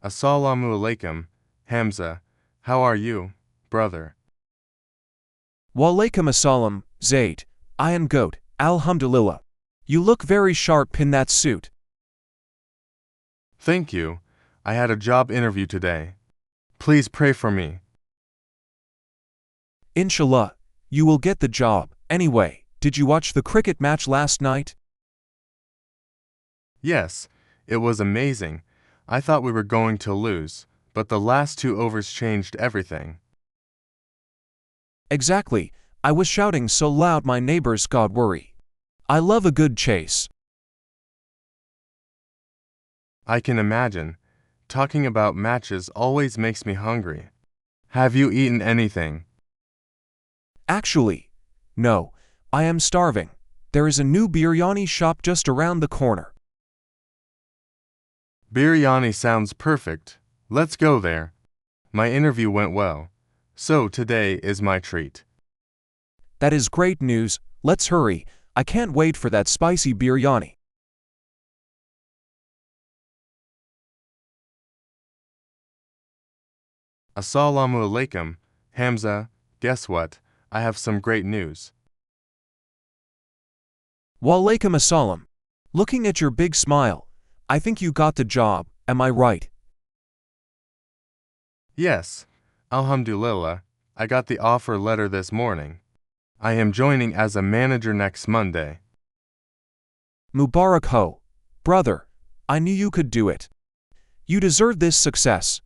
Assalamu alaikum, Hamza. How are you, brother? Walaikum assalam, Zaid. I am good, alhamdulillah. You look very sharp in that suit. Thank you. I had a job interview today. Please pray for me. Inshallah, you will get the job. Anyway, did you watch the cricket match last night? Yes, it was amazing. I thought we were going to lose, but the last 2 overs changed everything. Exactly. I was shouting so loud my neighbors got worried. I love a good chase. I can imagine. Talking about matches always makes me hungry. Have you eaten anything? Actually, no, I am starving. There is a new biryani shop just around the corner. Biryani sounds perfect. Let's go there. My interview went well, so today is my treat. That is great news. Let's hurry. I can't wait for that spicy biryani. Assalamu alaikum, Hamza. Guess what? I have some great news. Walaikum assalam. Looking at your big smile, I think you got the job, am I right? Yes, alhamdulillah, I got the offer letter this morning. I am joining as a manager next Monday. Mubarak ho. Brother, I knew you could do it. You deserve this success.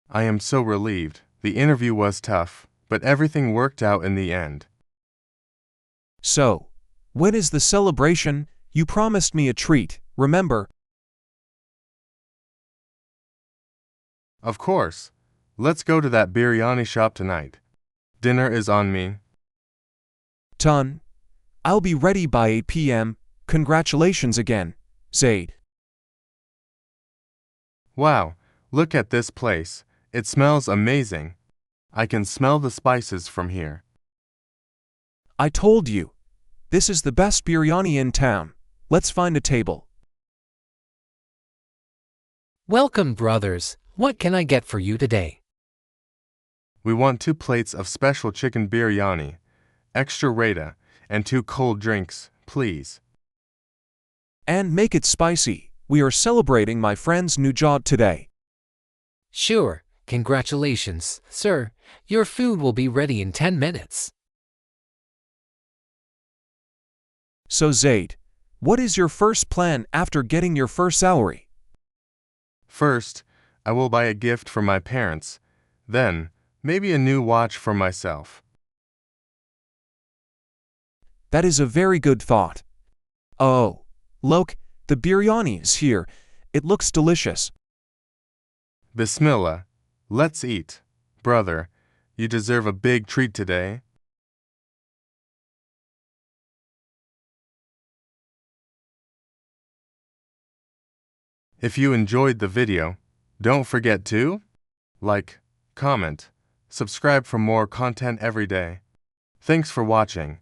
I am so relieved. The interview was tough, but everything worked out in the end. So, when is the celebration? You promised me a treat, remember? Of course. Let's go to that biryani shop tonight. Dinner is on me. Done. I'll be ready by 8 p.m. Congratulations again, Zaid. Wow, look at this place. It smells amazing. I can smell the spices from here. I told you. This is the best biryani in town. Let's find a table. Welcome, brothers. What can I get for you today? We want 2 plates of special chicken biryani, extra raita, and 2 cold drinks, please. And make it spicy. We are celebrating my friend's new job today. Sure. Congratulations, sir. Your food will be ready in 10 minutes. So Zaid, what is your first plan after getting your first salary? First, I will buy a gift for my parents. Then, maybe a new watch for myself. That is a very good thought. Oh, look, the biryani is here. It looks delicious. Bismillah. Let's eat. Brother, you deserve a big treat today. If you enjoyed the video, don't forget to like, comment, subscribe for more content every day. Thanks for watching.